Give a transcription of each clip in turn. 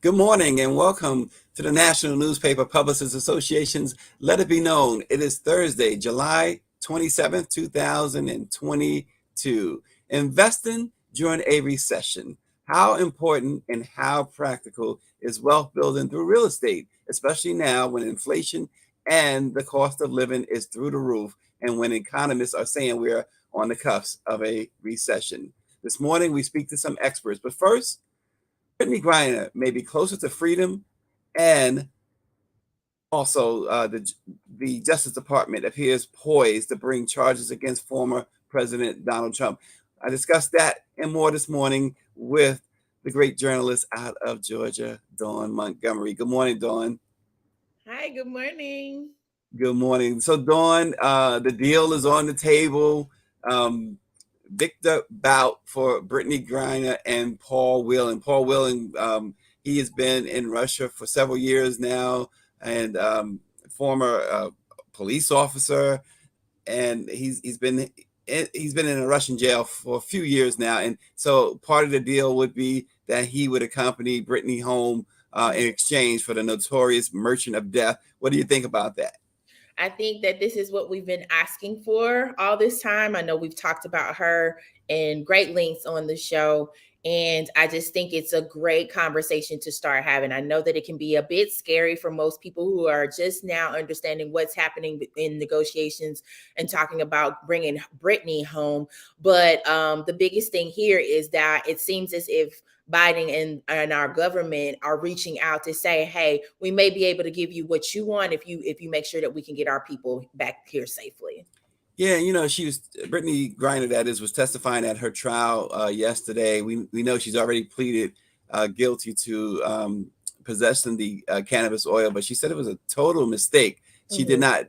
Good morning and welcome to the National Newspaper Publicists Association's Let It Be Known. It is Thursday, July 27th, 2022. Investing during a recession. How important and how practical is wealth building through real estate, especially now when inflation and the cost of living is through the roof and when economists are saying we're on the cusp of a recession. This morning we speak to some experts, but first, Brittney Griner may be closer to freedom, and also the Justice Department appears poised to bring charges against former President Donald Trump. I discussed that and more this morning with the great journalist out of Georgia, Dawn Montgomery. Good morning, Dawn. Hi, good morning. Good morning. So, Dawn, the deal is on the table. Victor bout for Brittney Griner and Paul Whelan. Paul Whelan, he has been in Russia for several years now, and former police officer, and he's been in a Russian jail for a few years now. And so part of the deal would be that he would accompany Brittney home in exchange for the notorious Merchant of Death. What do you think about that? I think that this is what we've been asking for all this time. I know we've talked about her in great lengths on the show. And I just think it's a great conversation to start having. I know that it can be a bit scary for most people who are just now understanding what's happening in negotiations and talking about bringing Brittney home. But the biggest thing here is that it seems as if Biden and our government are reaching out to say, hey, we may be able to give you what you want if you make sure that we can get our people back here safely. Yeah, she was Brittney Griner, that is, was testifying at her trial yesterday. We know she's already pleaded guilty to possessing the cannabis oil, but she said it was a total mistake. She did not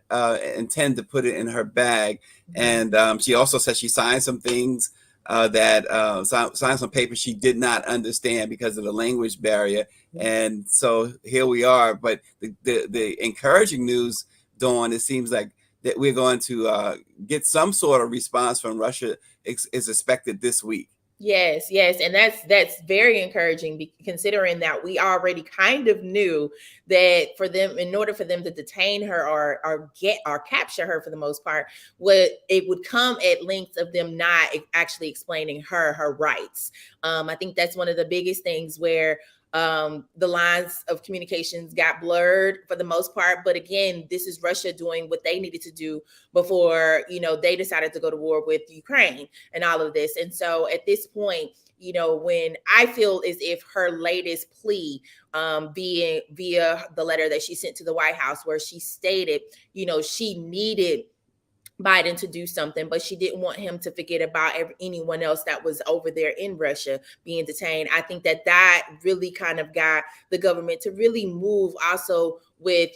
intend to put it in her bag, and she also said she signed some things signed some papers she did not understand because of the language barrier. And so here we are. But the encouraging news, Dawn, it seems like that we're going to get some sort of response from Russia is expected this week. Yes, and that's very encouraging, considering that we already kind of knew that for them, in order for them to detain her or get or capture her for the most part, it would come at length of them not actually explaining her rights. I think that's one of the biggest things where the lines of communications got blurred for the most part. But again, this is Russia doing what they needed to do before, they decided to go to war with Ukraine and all of this. And so at this point, when I feel as if her latest plea, being via the letter that she sent to the White House, where she stated, she needed Biden to do something, but she didn't want him to forget about anyone else that was over there in Russia being detained. I think that really kind of got the government to really move also with,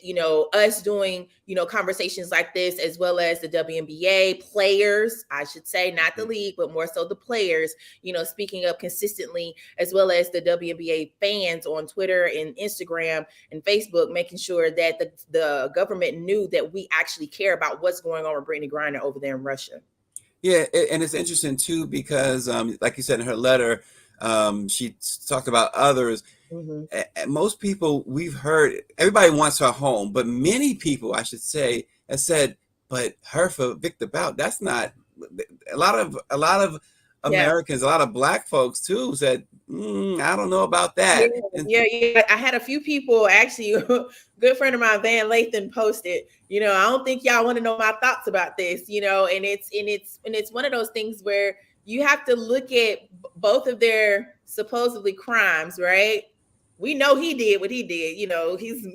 us doing, conversations like this, as well as the WNBA players, I should say, not the league, but more so the players, speaking up consistently, as well as the WNBA fans on Twitter and Instagram and Facebook, making sure that the government knew that we actually care about what's going on with Brittney Griner over there in Russia. Yeah, and it's interesting too because, like you said in her letter, she talked about others. Most people we've heard, everybody wants her home, but many people, I should say, have said, "But her for Victor Bout, that's not." A lot of Americans, a lot of Black folks too, said, "I don't know about that." Yeah. I had a few people actually. A good friend of mine, Van Lathan, posted, I don't think y'all want to know my thoughts about this, and it's one of those things where you have to look at both of their supposedly crimes, right? We know he did what he did, he's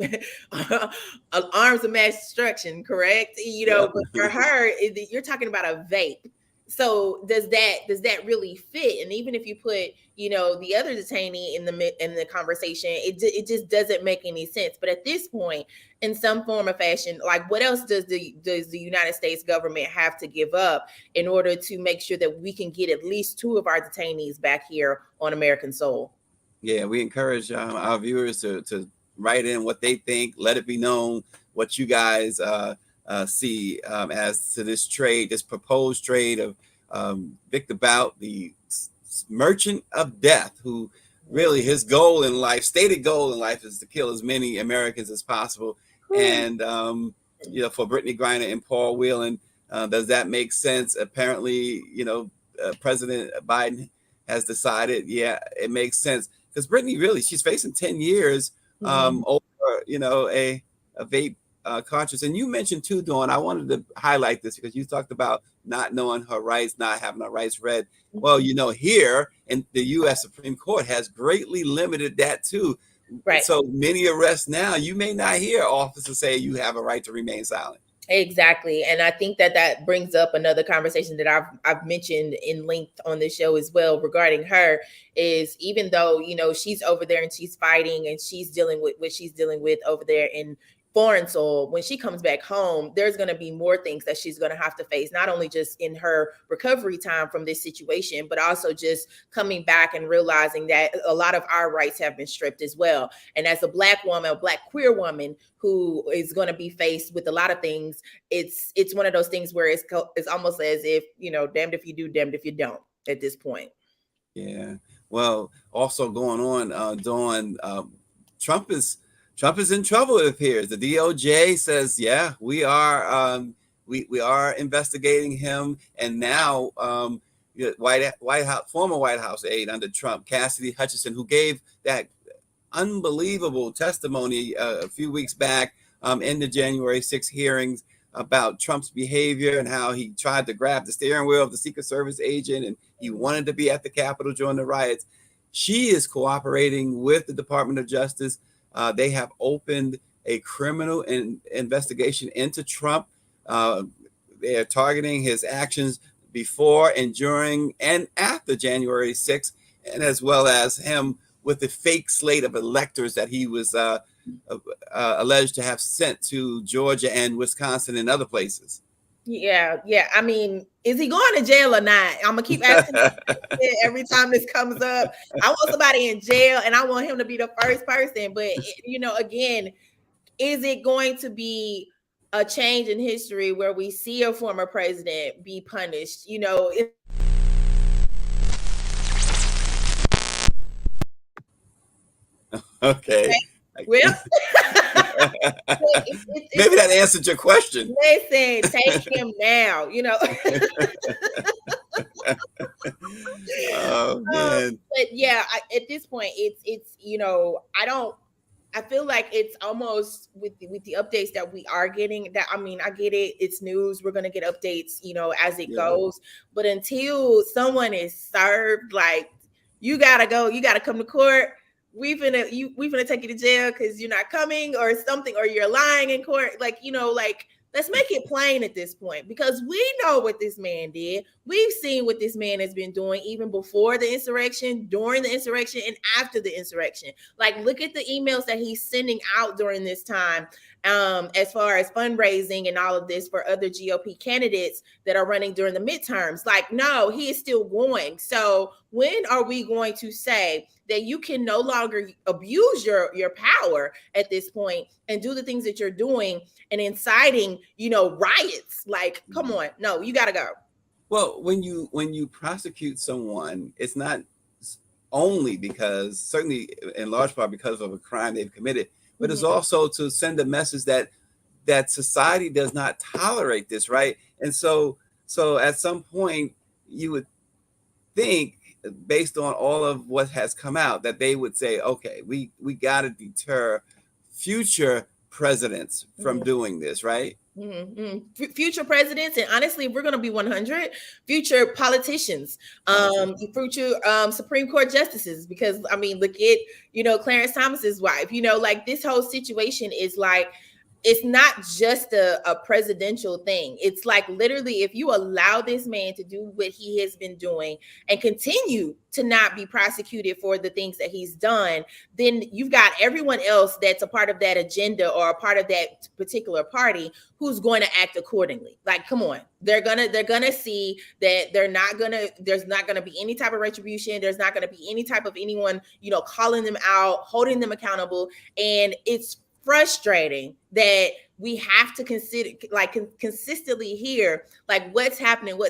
arms of mass destruction, correct? But for her, you're talking about a vape. So does that really fit? And even if you put, the other detainee in the conversation, it just doesn't make any sense. But at this point, in some form or fashion, like, what else does the United States government have to give up in order to make sure that we can get at least two of our detainees back here on American soil? Yeah, we encourage our viewers to write in what they think. Let it be known what you guys see as to this trade, this proposed trade of Victor Bout, the Merchant of Death, who really his goal in life, stated goal in life, is to kill as many Americans as possible. And for Brittney Griner and Paul Whelan, does that make sense? Apparently, President Biden has decided, yeah, it makes sense, because Brittney, really, she's facing 10 years over, a vape conscious. And you mentioned too, Dawn, I wanted to highlight this because you talked about not knowing her rights, not having her rights read. Well, here in the U.S. Supreme Court has greatly limited that too. Right. So many arrests now, you may not hear officers say you have a right to remain silent. Exactly. And I think that brings up another conversation that I've mentioned in length on this show as well regarding her, is even though, she's over there and she's fighting and she's dealing with what she's dealing with over there in foreign soil, when she comes back home, there's going to be more things that she's going to have to face, not only just in her recovery time from this situation, but also just coming back and realizing that a lot of our rights have been stripped as well. And as a Black woman, a Black queer woman who is going to be faced with a lot of things, it's one of those things where it's almost as if, damned if you do, damned if you don't at this point. Yeah. Well, also going on, Dawn, Trump is in trouble, it appears. The DOJ says, yeah, we are investigating him. And now former White House aide under Trump, Cassidy Hutchinson, who gave that unbelievable testimony a few weeks back in the January 6 hearings about Trump's behavior and how he tried to grab the steering wheel of the Secret Service agent and he wanted to be at the Capitol during the riots. She is cooperating with the Department of Justice. They have opened a criminal investigation into Trump. They are targeting his actions before and during and after January 6th, and as well as him with the fake slate of electors that he was alleged to have sent to Georgia and Wisconsin and other places. Yeah. I mean, is he going to jail or not? I'm gonna keep asking every time this comes up. I want somebody in jail, and I want him to be the first person. But again, is it going to be a change in history where we see a former president be punished? Okay. Well, maybe that answered your question. Listen, take him now. Oh man. But yeah, at this point, it's I feel like it's almost with the updates that we are getting. That, I mean, I get it. It's news. We're gonna get updates, as it goes. But until someone is served, like, you gotta go. You gotta come to court. We finna take you to jail because you're not coming or something, or you're lying in court. Let's make it plain at this point, because we know what this man did. We've seen what this man has been doing even before the insurrection, during the insurrection, and after the insurrection. Look at the emails that he's sending out during this time, as far as fundraising and all of this for other GOP candidates that are running during the midterms. No, he is still going. So when are we going to say that you can no longer abuse your power at this point and do the things that you're doing and inciting, riots? Come on. No, you got to go. Well, when you prosecute someone, it's not only because, certainly in large part because of a crime they've committed, but it's also to send a message that society does not tolerate this, right? And so at some point you would think, based on all of what has come out, that they would say, okay, we got to deter future presidents from doing this, right? Future presidents, and honestly, we're going to be 100 future politicians, future Supreme Court justices, because I mean, look at Clarence Thomas's wife. This whole situation is it's not just a presidential thing. It's literally, if you allow this man to do what he has been doing and continue to not be prosecuted for the things that he's done, then you've got everyone else that's a part of that agenda or a part of that particular party who's going to act accordingly. Come on, they're gonna see that there's not gonna be any type of retribution. There's not gonna be any type of anyone calling them out, holding them accountable, and it's frustrating that we have to consider consistently hear what's happening,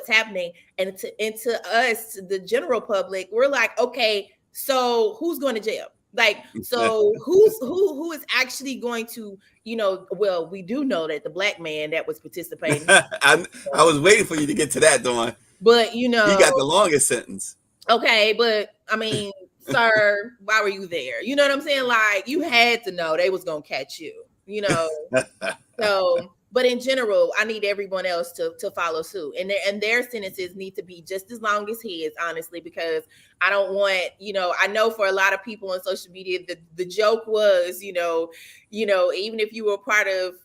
and to us, the general public, we're okay, So who's going to jail? Like, so who is actually going to, well, we do know that the black man that was participating. I was waiting for you to get to that, Dawn. But he got the longest sentence. Okay, but I mean, sir, why were you there? You know what I'm saying? Like, you had to know they was gonna catch you, So, but in general, I need everyone else to follow suit, and their sentences need to be just as long as his, honestly, because I don't want, I know for a lot of people on social media, the joke was, even if you were part of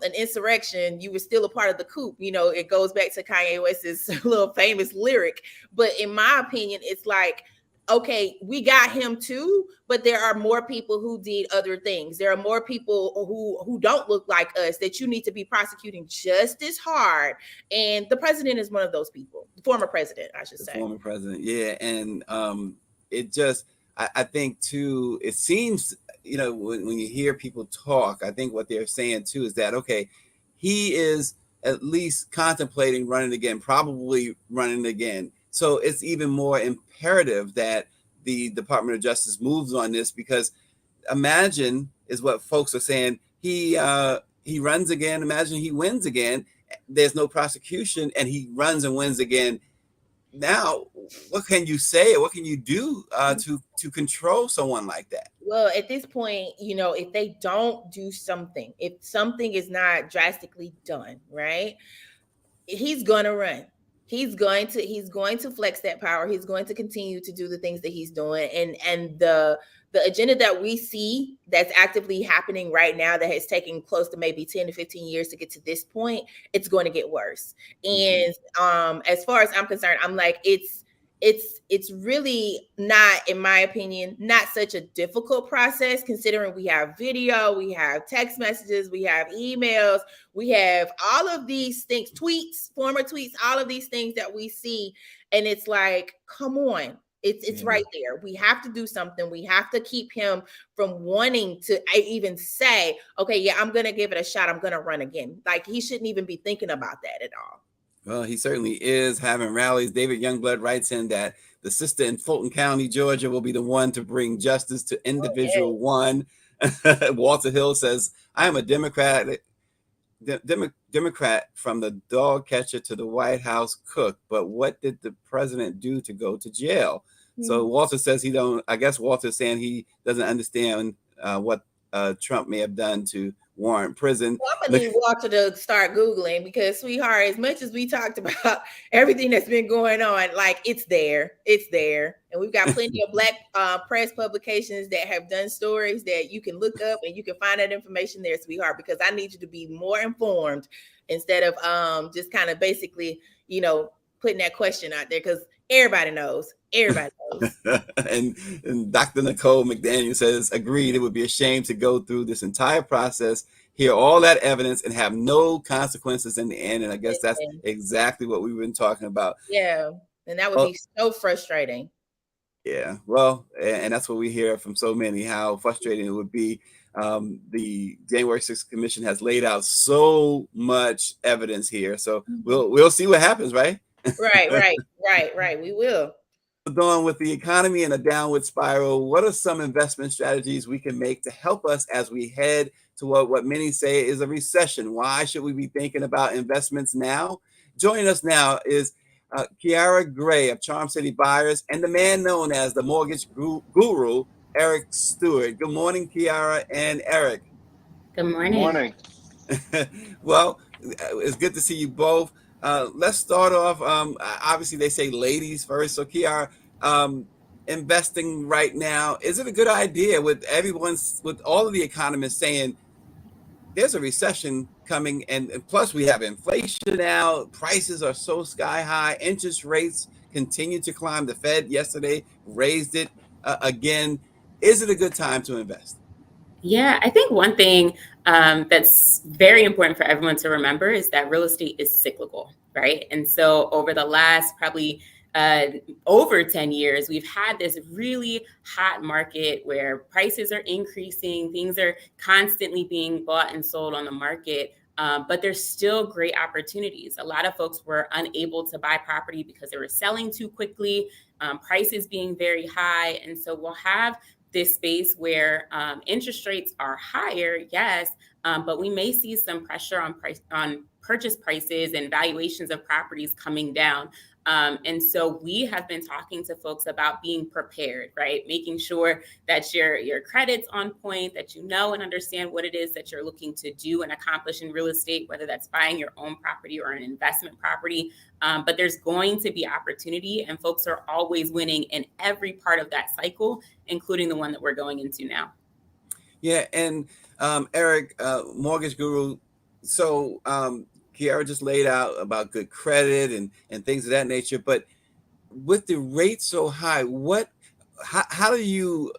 an insurrection, you were still a part of the coup. It goes back to Kanye West's little famous lyric. But in my opinion, it's like, okay, we got him too, but there are more people who did other things. There are more people who don't look like us that you need to be prosecuting just as hard. And the president is one of those people. The former president, I should say. Former president, yeah. And it just, I think too, it seems, when you hear people talk, I think what they're saying too is that, okay, he is at least contemplating running again, probably running again. So it's even more imperative that the Department of Justice moves on this, because imagine, is what folks are saying, he runs again. Imagine he wins again. There's no prosecution and he runs and wins again. Now, what can you say? What can you do to control someone like that? Well, at this point, if they don't do something, if something is not drastically done, right, he's going to run. He's going to flex that power. He's going to continue to do the things that he's doing. And the agenda that we see that's actively happening right now, that has taken close to maybe 10 to 15 years to get to this point, it's going to get worse. And as far as I'm concerned, I'm like, it's really not, in my opinion, not such a difficult process, considering we have video, we have text messages, we have emails, we have all of these things, tweets, former tweets, all of these things that we see. And it's like, come on, it's right there. We have to do something. We have to keep him from wanting to even say, okay, yeah, I'm going to give it a shot. I'm going to run again. Like, he shouldn't even be thinking about that at all. Well, he certainly is having rallies. David Youngblood writes in that the sister in Fulton County, Georgia, will be the one to bring justice to individual one. Walter Hill says, I am a Democrat from the dog catcher to the White House cook. But what did the president do to go to jail? So Walter says I guess Walter's saying he doesn't understand what Trump may have done to warrant prison. Well, I'm gonna need Walter to start Googling, because, sweetheart, as much as we talked about everything that's been going on, like, it's there. And we've got plenty of black press publications that have done stories that you can look up, and you can find that information there, sweetheart, because I need you to be more informed instead of just kind of basically, putting that question out there, because everybody knows. And Dr. Nicole McDaniel says, agreed, it would be a shame to go through this entire process, hear all that evidence, and have no consequences in the end. And I guess that's exactly what we've been talking about. Yeah, and that would be so frustrating. Yeah, well, and that's what we hear from so many, how frustrating it would be. The January 6th Commission has laid out so much evidence here. So we'll see what happens, right? Right. We will. Dawn, with the economy in a downward spiral, what are some investment strategies we can make to help us as we head to what many say is a recession? Why should we be thinking about investments now? Joining us now is Kyara Gray of Charm City Buyers, and the man known as the mortgage guru, Eric Stewart. Good morning, Kyara and Eric. Good morning. Morning. Well, it's good to see you both. Let's start off. Obviously, they say ladies first. So, Kyara, investing right now, is it a good idea with all of the economists saying there's a recession coming, and plus we have inflation now, prices are so sky high, interest rates continue to climb. The Fed yesterday raised it again. Is it a good time to invest? Yeah, I think one thing that's very important for everyone to remember is that real estate is cyclical, right? And so over the last probably over 10 years, we've had this really hot market where prices are increasing, things are constantly being bought and sold on the market. But there's still great opportunities. A lot of folks were unable to buy property because they were selling too quickly, prices being very high. And so we'll have this space where interest rates are higher, yes, but we may see some pressure on purchase prices and valuations of properties coming down. And so we have been talking to folks about being prepared, right? Making sure that your credit's on point, that you know and understand what it is that you're looking to do and accomplish in real estate, whether that's buying your own property or an investment property. But there's going to be opportunity, and folks are always winning in every part of that cycle, including the one that we're going into now. Yeah, and Eric, mortgage guru. So Kyara just laid out about good credit and things of that nature. But with the rates so high, how do you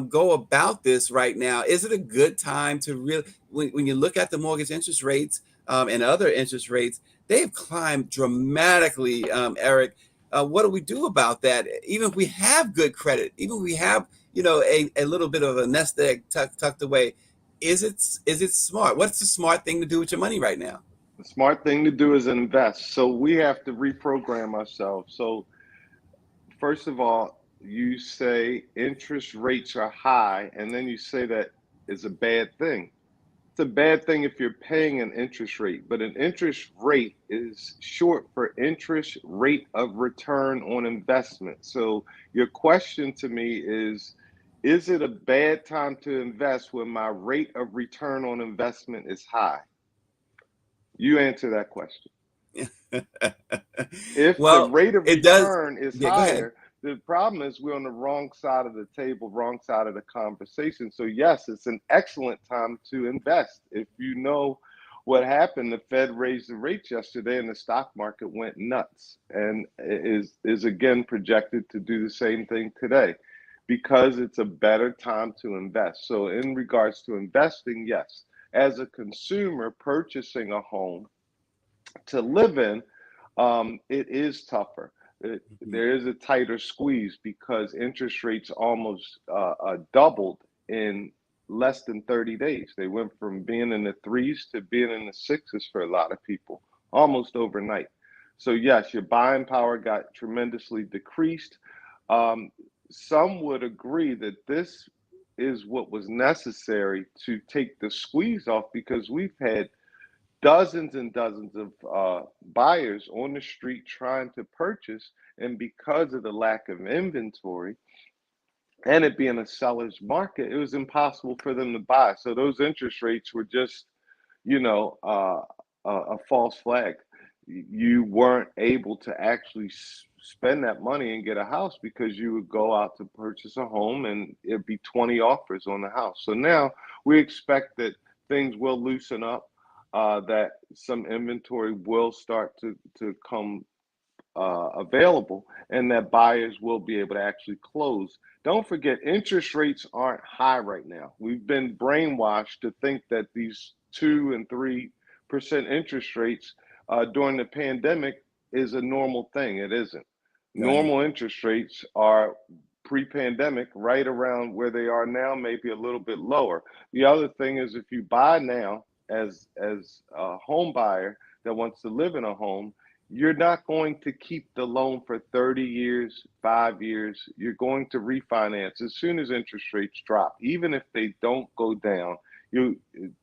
go about this right now? Is it a good time to really, when you look at the mortgage interest rates and other interest rates, they've climbed dramatically, Eric. What do we do about that? Even if we have good credit, even if we have, a little bit of a nest egg tucked away, is it smart? What's the smart thing to do with your money right now? The smart thing to do is invest. So we have to reprogram ourselves. So first of all, you say interest rates are high, and then you say that is a bad thing. It's a bad thing if you're paying an interest rate, but an interest rate is short for interest rate of return on investment. So your question to me is it a bad time to invest when my rate of return on investment is high? You answer that question. If the rate of return is higher, the problem is we're on the wrong side of the table, wrong side of the conversation. So yes, it's an excellent time to invest. If you know what happened, the Fed raised the rates yesterday and the stock market went nuts, and is again projected to do the same thing today because it's a better time to invest. So in regards to investing, yes, as a consumer purchasing a home to live in, it is tougher. There is a tighter squeeze because interest rates almost doubled in less than 30 days. They went from being in the threes to being in the sixes for a lot of people, almost overnight. So yes, your buying power got tremendously decreased. Some would agree that this is what was necessary to take the squeeze off because we've had dozens and dozens of buyers on the street trying to purchase, and because of the lack of inventory and it being a seller's market, it was impossible for them to buy. So those interest rates were just, a false flag. You weren't able to actually spend that money and get a house because you would go out to purchase a home and it'd be 20 offers on the house. So now we expect that things will loosen up, that some inventory will start to come available, and that buyers will be able to actually close. Don't forget, interest rates aren't high right now. We've been brainwashed to think that these 2 and 3% interest rates during the pandemic is a normal thing. It isn't. Normal interest rates are pre-pandemic, right around where they are now, maybe a little bit lower. The other thing is, if you buy now as a home buyer that wants to live in a home, you're not going to keep the loan for 30 years, 5 years. You're going to refinance as soon as interest rates drop. Even if they don't go down,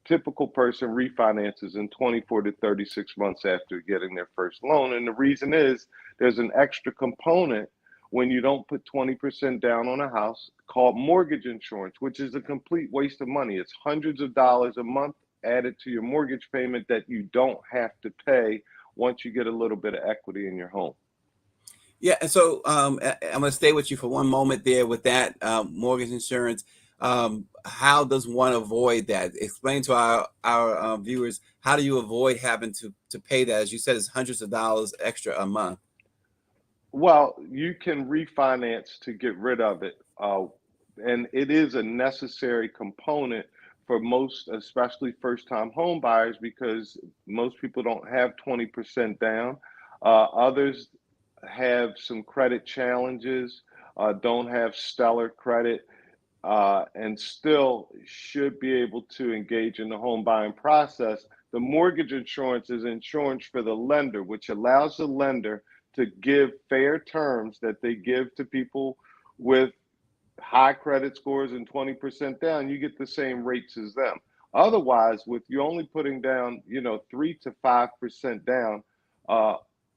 typical person refinances in 24 to 36 months after getting their first loan. And the reason is there's an extra component when you don't put 20% down on a house called mortgage insurance, which is a complete waste of money. It's hundreds of dollars a month added to your mortgage payment that you don't have to pay once you get a little bit of equity in your home. Yeah, and so I'm going to stay with you for one moment there with that mortgage insurance. How does one avoid that? Explain to our viewers, how do you avoid having to pay that? As you said, it's hundreds of dollars extra a month. Well, you can refinance to get rid of it. And it is a necessary component for most, especially first-time home buyers, because most people don't have 20% down. Others have some credit challenges, don't have stellar credit, and still should be able to engage in the home buying process. The mortgage insurance is insurance for the lender, which allows the lender to give fair terms that they give to people with high credit scores and 20% down. You get the same rates as them. Otherwise, with you only putting down, 3 to 5% down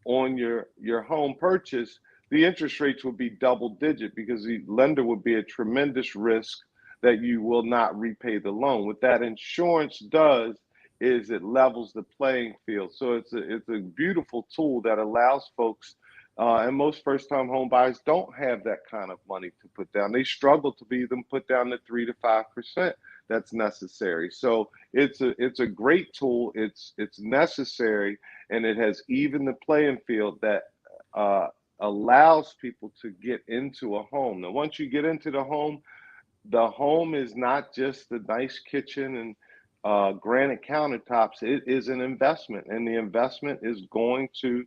on your home purchase, the interest rates would be double digit because the lender would be at tremendous risk that you will not repay the loan. What that insurance does is it levels the playing field. So it's a beautiful tool that allows folks, and most first-time home buyers don't have that kind of money to put down. They struggle to be them put down the 3 to 5% that's necessary. So it's a great tool. It's necessary, and it has evened the playing field that allows people to get into a home. Now, once you get into the home is not just the nice kitchen and granite countertops. It is an investment, and the investment is going to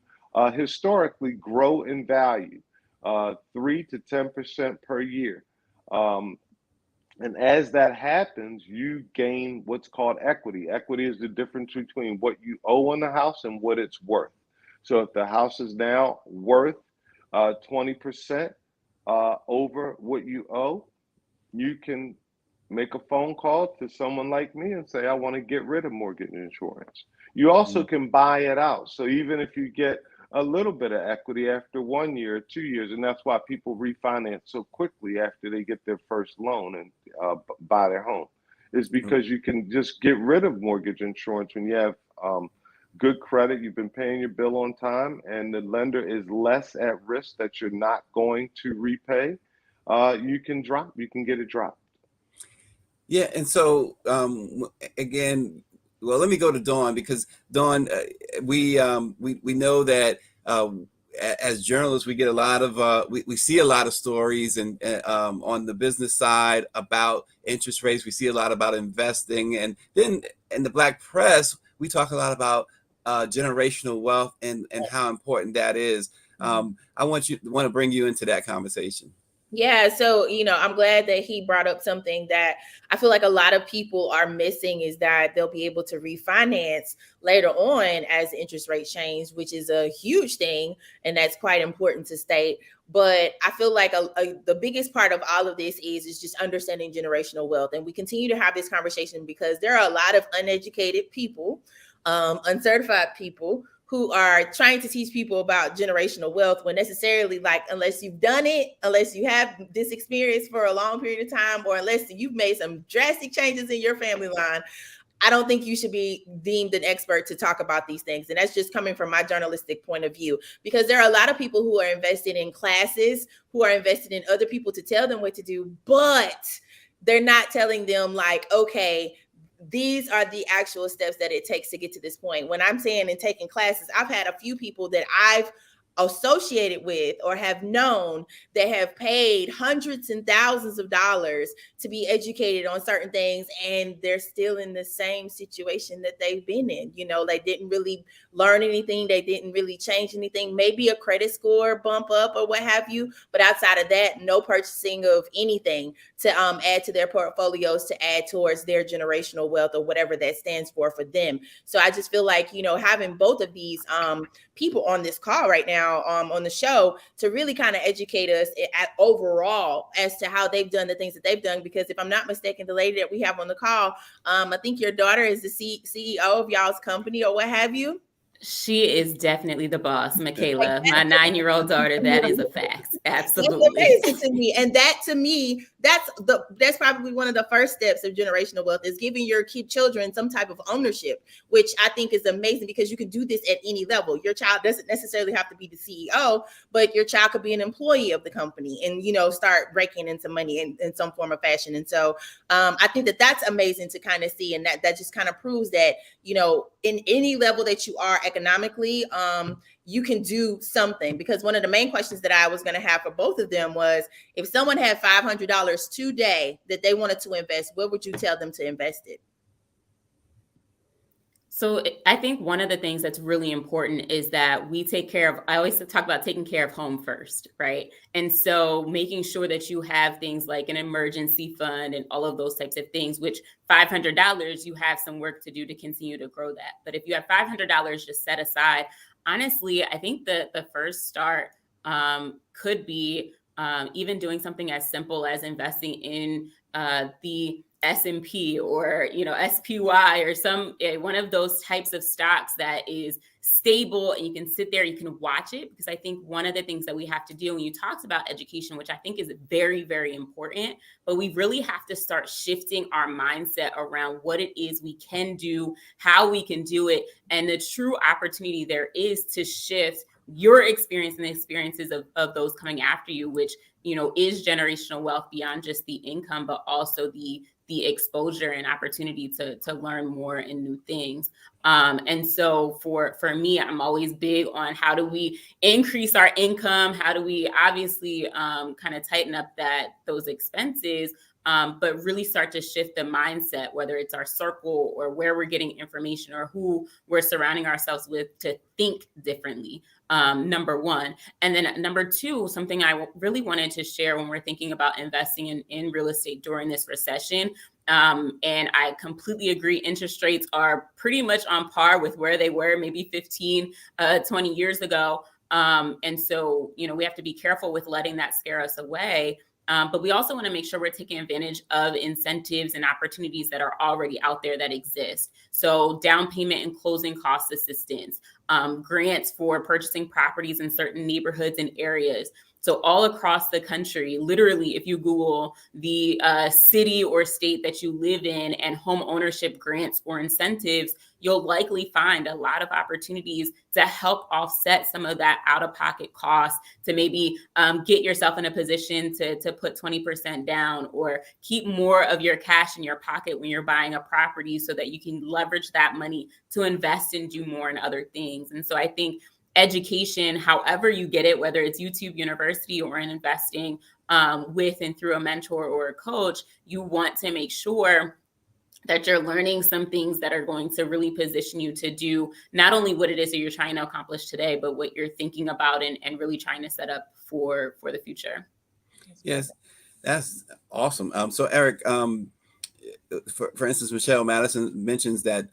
historically grow in value, 3 to 10% per year. And as that happens, you gain what's called equity. Equity is the difference between what you owe on the house and what it's worth. So if the house is now worth 20% over what you owe, you can make a phone call to someone like me and say, I want to get rid of mortgage insurance. You also can buy it out. So even if you get a little bit of equity after 1 year or 2 years, and that's why people refinance so quickly after they get their first loan and buy their home, is because you can just get rid of mortgage insurance when you have good credit, you've been paying your bill on time, and the lender is less at risk that you're not going to repay. You can get it dropped. Yeah, and so again, well, let me go to Dawn, because Dawn, we know that as journalists, we get a lot of we see a lot of stories and on the business side about interest rates. We see a lot about investing, and then in the Black press, we talk a lot about generational wealth and how important that is. I want to bring you into that conversation. Yeah, so, I'm glad that he brought up something that I feel like a lot of people are missing, is that they'll be able to refinance later on as interest rates change, which is a huge thing. And that's quite important to state. But I feel like the biggest part of all of this is just understanding generational wealth. And we continue to have this conversation because there are a lot of uneducated people, uncertified people, who are trying to teach people about generational wealth when necessarily, like, unless you've done it, unless you have this experience for a long period of time, or unless you've made some drastic changes in your family line, I don't think you should be deemed an expert to talk about these things. And that's just coming from my journalistic point of view, because there are a lot of people who are invested in classes, who are invested in other people to tell them what to do, but they're not telling them, like, okay, these are the actual steps that it takes to get to this point. When I'm saying and taking classes, I've had a few people that I've associated with or have known that have paid hundreds and thousands of dollars to be educated on certain things, and they're still in the same situation that they've been in. They didn't really learn anything, they didn't really change anything, maybe a credit score bump up or what have you, but outside of that, no purchasing of anything to add to their portfolios, to add towards their generational wealth or whatever that stands for them. So I just feel like, having both of these people on this call right now, on the show, to really kind of educate us overall as to how they've done the things that they've done. Because if I'm not mistaken, the lady that we have on the call, I think your daughter is the CEO of y'all's company or what have you. She is definitely the boss, Michaela, my 9-year-old daughter. That is a fact. Absolutely. That's amazing to me. And that, to me, that's probably one of the first steps of generational wealth, is giving your children some type of ownership, which I think is amazing, because you can do this at any level. Your child doesn't necessarily have to be the CEO, but your child could be an employee of the company and, start raking in some money in some form of fashion. And so I think that that's amazing to kind of see. And that just kind of proves that, in any level that you are economically, you can do something. Because one of the main questions that I was going to have for both of them was, if someone had $500 today that they wanted to invest, where would you tell them to invest it? So I think one of the things that's really important is that we take care of, I always talk about taking care of home first, right? And so making sure that you have things like an emergency fund and all of those types of things, which $500, you have some work to do to continue to grow that. But if you have $500 just set aside, honestly, I think the first start could be even doing something as simple as investing in the S&P or SPY or some one of those types of stocks that is stable and you can sit there, you can watch it. Because I think one of the things that we have to do when you talked about education, which I think is very, very important, but we really have to start shifting our mindset around what it is we can do, how we can do it, and the true opportunity there is to shift your experience and the experiences of those coming after you, which is generational wealth beyond just the income, but also the exposure and opportunity to learn more and new things. And so for me, I'm always big on how do we increase our income? How do we obviously kind of tighten up those expenses? But really start to shift the mindset, whether it's our circle or where we're getting information or who we're surrounding ourselves with, to think differently. Number one. And then number two, something I really wanted to share when we're thinking about investing in real estate during this recession. And I completely agree. Interest rates are pretty much on par with where they were maybe 15, 20 years ago. And so, we have to be careful with letting that scare us away. But we also want to make sure we're taking advantage of incentives and opportunities that are already out there that exist. So down payment and closing cost assistance, grants for purchasing properties in certain neighborhoods and areas. So all across the country, literally, if you Google the city or state that you live in and home ownership grants or incentives, you'll likely find a lot of opportunities to help offset some of that out-of-pocket cost, to maybe get yourself in a position to put 20% down, or keep more of your cash in your pocket when you're buying a property so that you can leverage that money to invest and do more in other things. And so I think education, however you get it, whether it's YouTube University or in investing with and through a mentor or a coach, you want to make sure that you're learning some things that are going to really position you to do not only what it is that you're trying to accomplish today, but what you're thinking about and really trying to set up for the future. Yes, that's awesome. So Eric, for instance, Michelle Madison mentions that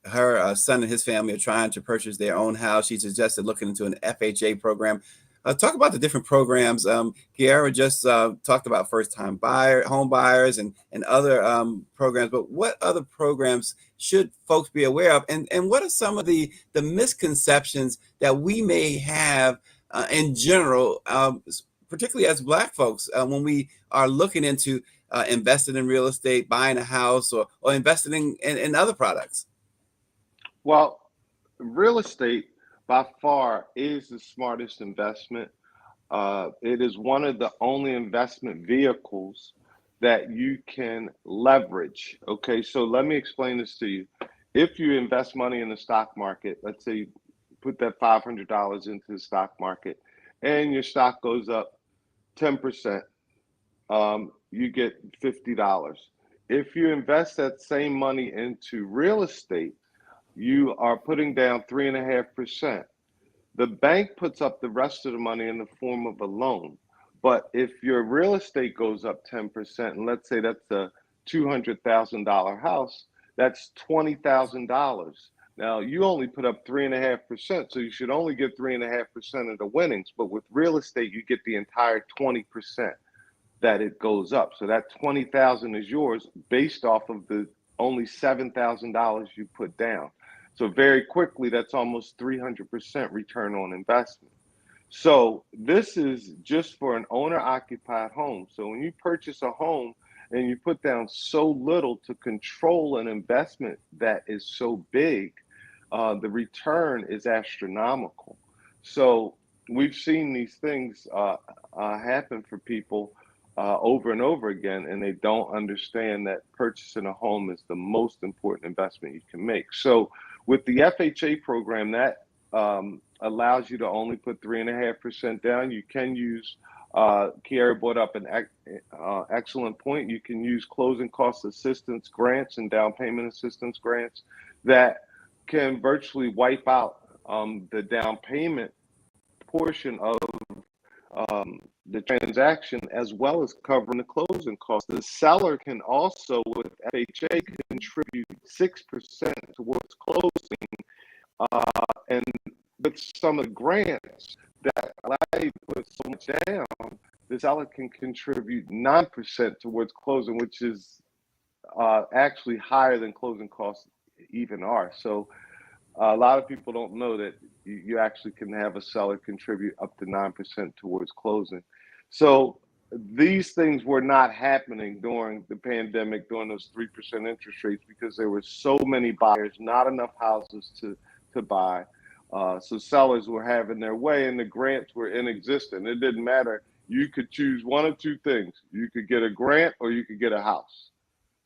her son and his family are trying to purchase their own house. She suggested looking into an FHA program. Talk about the different programs. Kyara just talked about first-time home buyers and other programs, but what other programs should folks be aware of? And what are some of the misconceptions that we may have in general, particularly as Black folks, when we are looking into investing in real estate, buying a house, or investing in other products? Well, real estate by far is the smartest investment. It is one of the only investment vehicles that you can leverage. Okay, so let me explain this to you. If you invest money in the stock market, let's say you put that $500 into the stock market and your stock goes up 10%, you get $50. If you invest that same money into real estate, you are putting down 3.5%. The bank puts up the rest of the money in the form of a loan. But if your real estate goes up 10%, and let's say that's a $200,000 house, that's $20,000. Now, you only put up 3.5%, so you should only get 3.5% of the winnings. But with real estate, you get the entire 20% that it goes up. So that 20,000 is yours based off of the only $7,000 you put down. So very quickly, that's almost 300% return on investment. So this is just for an owner-occupied home. So when you purchase a home and you put down so little to control an investment that is so big, the return is astronomical. So we've seen these things happen for people over and over again, and they don't understand that purchasing a home is the most important investment you can make. So with the FHA program, that allows you to only put 3.5% down. You can use, Kyara brought up an excellent point. You can use closing cost assistance grants and down payment assistance grants that can virtually wipe out the down payment portion of the transaction, as well as covering the closing costs. The seller can also, with FHA, contribute 6% towards closing, and with some of the grants that allow you to put so much down, the seller can contribute 9% towards closing, which is actually higher than closing costs even are. So a lot of people don't know that you actually can have a seller contribute up to 9% towards closing. So these things were not happening during the pandemic, during those 3% interest rates, because there were so many buyers, not enough houses to buy. So sellers were having their way, and the grants were inexistent. It didn't matter. You could choose one of two things. You could get a grant or you could get a house.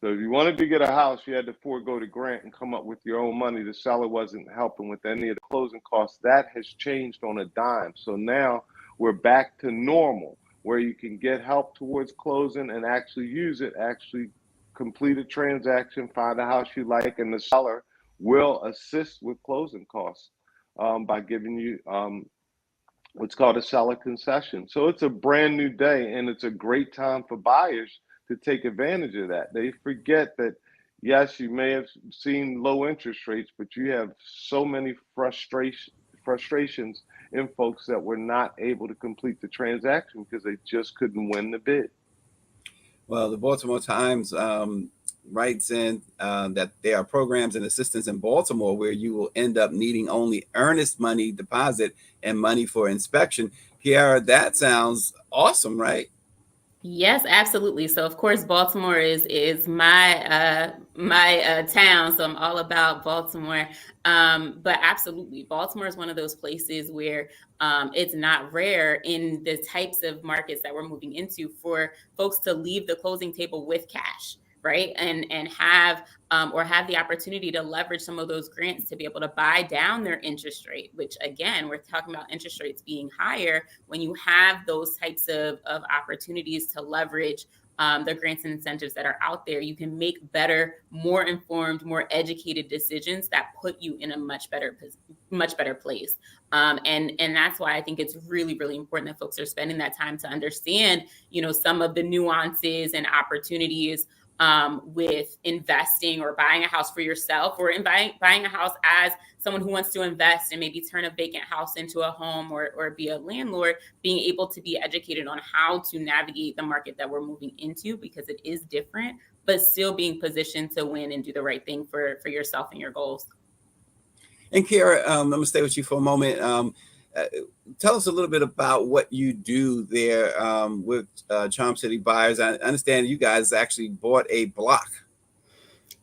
So if you wanted to get a house, you had to forego the grant and come up with your own money. The seller wasn't helping with any of the closing costs. That has changed on a dime. So now we're back to normal, where you can get help towards closing and actually use it, actually complete a transaction, find a house you like, and the seller will assist with closing costs by giving you what's called a seller concession. So it's a brand new day, and it's a great time for buyers to take advantage of that. They forget that, yes, you may have seen low interest rates, but you have so many frustrations in folks that were not able to complete the transaction because they just couldn't win the bid. Well, the Baltimore Times writes in that there are programs and assistance in Baltimore where you will end up needing only earnest money deposit and money for inspection. Kyara, that sounds awesome, right? Yes, absolutely. So of course, Baltimore is my town, so I'm all about Baltimore. But absolutely, Baltimore is one of those places where it's not rare in the types of markets that we're moving into for folks to leave the closing table with cash, right? And have have the opportunity to leverage some of those grants to be able to buy down their interest rate, which again, we're talking about interest rates being higher. When you have those types of opportunities to leverage the grants and incentives that are out there, you can make better, more informed, more educated decisions that put you in a much better place. And that's why I think it's really, really important that folks are spending that time to understand, some of the nuances and opportunities with investing or buying a house for yourself, or buying a house as someone who wants to invest and maybe turn a vacant house into a home, or be a landlord, being able to be educated on how to navigate the market that we're moving into, because it is different, but still being positioned to win and do the right thing for yourself and your goals. And Kyara, I'm going to stay with you for a moment. Tell us a little bit about what you do there with Charm City Buyers. I understand you guys actually bought a block.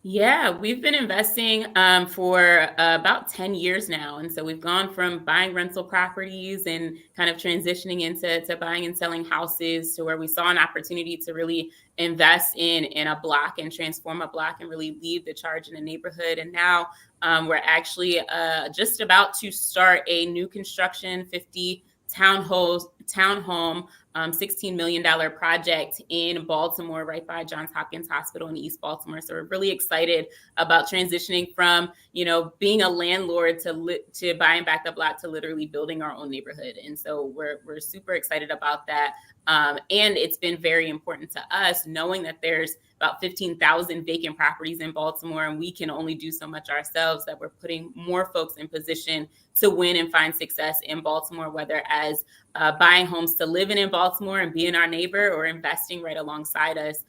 Yeah, we've been investing for about 10 years now. And so we've gone from buying rental properties and kind of transitioning into buying and selling houses, to where we saw an opportunity to really invest in a block and transform a block and really lead the charge in a neighborhood. And now we're actually just about to start a new construction 50 townhome, $16 million project in Baltimore, right by Johns Hopkins Hospital in East Baltimore. So we're really excited about transitioning from, being a landlord to buying back the block to literally building our own neighborhood. And so we're super excited about that. And it's been very important to us, knowing that there's about 15,000 vacant properties in Baltimore, and we can only do so much ourselves, that we're putting more folks in position to win and find success in Baltimore, whether as buying homes to live in Baltimore and being our neighbor, or investing right alongside us.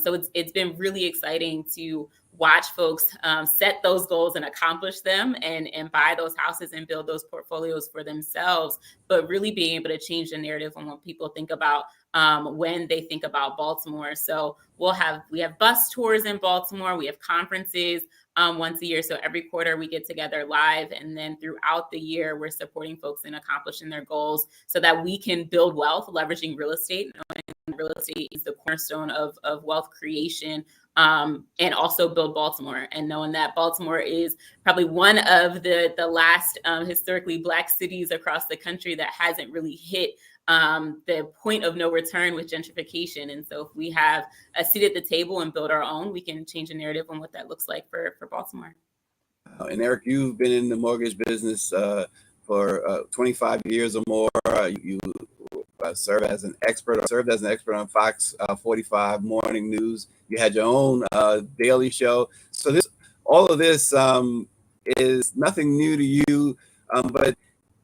So it's been really exciting to watch folks set those goals and accomplish them, and buy those houses and build those portfolios for themselves, but really being able to change the narrative on what people think about when they think about Baltimore. So we have bus tours in Baltimore. We have conferences once a year. So every quarter we get together live, and then throughout the year, we're supporting folks in accomplishing their goals so that we can build wealth, leveraging real estate. Real estate is the cornerstone of wealth creation, and also build Baltimore. And knowing that Baltimore is probably one of the last historically Black cities across the country that hasn't really hit the point of no return with gentrification. And so if we have a seat at the table and build our own, we can change the narrative on what that looks like for Baltimore. And Eric, you've been in the mortgage business for 25 years or more. You served as an expert on Fox 45 Morning News. You had your own daily show. So all of this is nothing new to you, but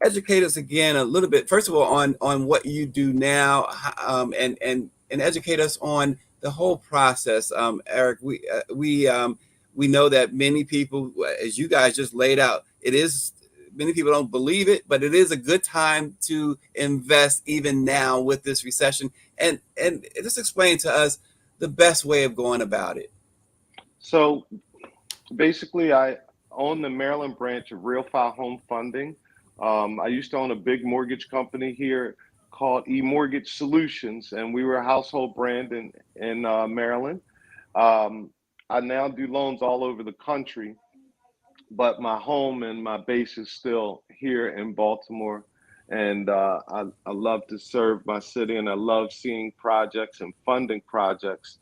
educate us again a little bit. First of all, on what you do now, and educate us on the whole process. Eric, we know that many people, as you guys just laid out, many people don't believe it, but it is a good time to invest even now with this recession. And just explain to us the best way of going about it. So basically, I own the Maryland branch of Real File Home Funding. I used to own a big mortgage company here called eMortgage Solutions, and we were a household brand in Maryland. I now do loans all over the country, but my home and my base is still here in Baltimore. And I love to serve my city, and I love seeing projects and funding projects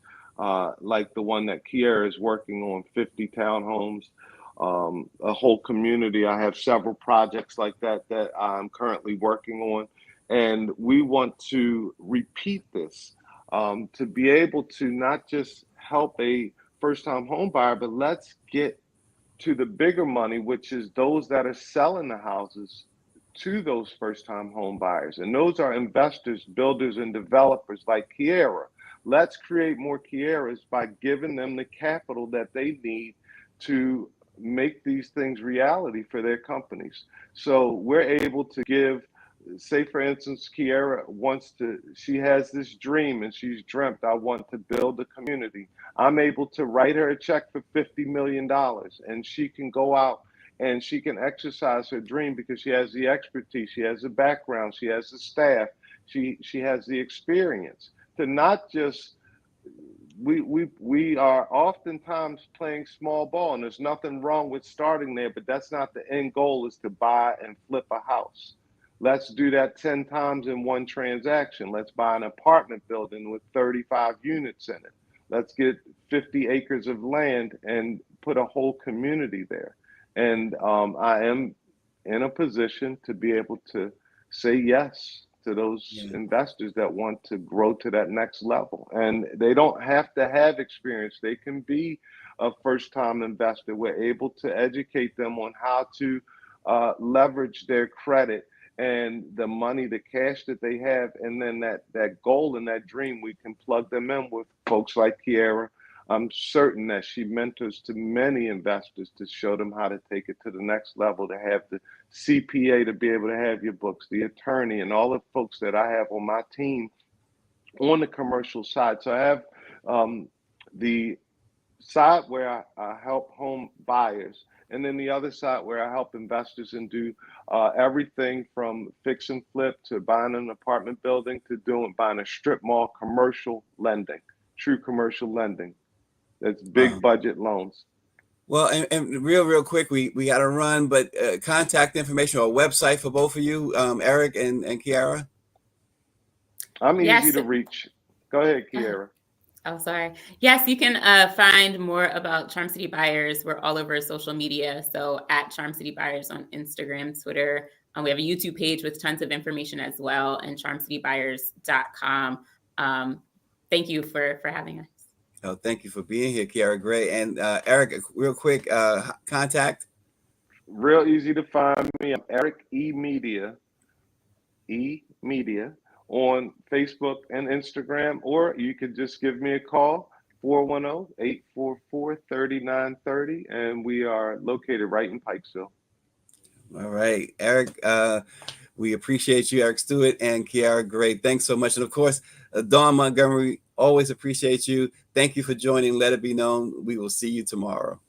like the one that Kyara is working on, 50 townhomes, a whole community. I have several projects like that I'm currently working on. And we want to repeat this to be able to not just help a first-time home buyer, but let's get to the bigger money, which is those that are selling the houses to those first-time home buyers. And those are investors, builders, and developers like Kyara. Let's create more Kyaras by giving them the capital that they need to make these things reality for their companies. So we're able to give, say for instance, Kyara she has this dream and she's dreamt, I want to build a community. I'm able to write her a check for $50 million and she can go out and she can exercise her dream because she has the expertise, she has the background, she has the staff, she has the experience to not just, we are oftentimes playing small ball, and there's nothing wrong with starting there, but that's not the end goal, is to buy and flip a house. Let's do that 10 times in one transaction. Let's buy an apartment building with 35 units in it. Let's get 50 acres of land and put a whole community there. And I am in a position to be able to say yes to those investors that want to grow to that next level. And they don't have to have experience. They can be a first-time investor. We're able to educate them on how to leverage their credit and the money, the cash that they have, and then that goal and that dream, we can plug them in with folks like Kyara. I'm certain that she mentors to many investors to show them how to take it to the next level, to have the CPA to be able to have your books, the attorney, and all the folks that I have on my team on the commercial side. So I have the side where I help home buyers, and then the other side where I help investors and do everything from fix and flip to buying an apartment building to buying a strip mall, commercial lending, true commercial lending. That's big budget loans. Well, and real quick, we got to run, but contact information or website for both of you, Eric and Kyara. I'm easy to reach. Go ahead, Kyara. Oh, sorry. Yes, you can find more about Charm City Buyers. We're all over social media. So at Charm City Buyers on Instagram, Twitter. We have a YouTube page with tons of information as well, and charmcitybuyers.com. Thank you for having us. Oh, thank you for being here, Kyara. Great. And Eric, real quick, contact. Real easy to find me. I'm Eric E Media on Facebook and Instagram, or you could just give me a call, 410-844-3930, and we are located right in Pikesville. All right, Eric, we appreciate you, Eric Stewart and Kyara. Great. Thanks so much. And of course, Dawn Montgomery, always appreciate you. Thank you for joining Let It Be Known. We will see you tomorrow.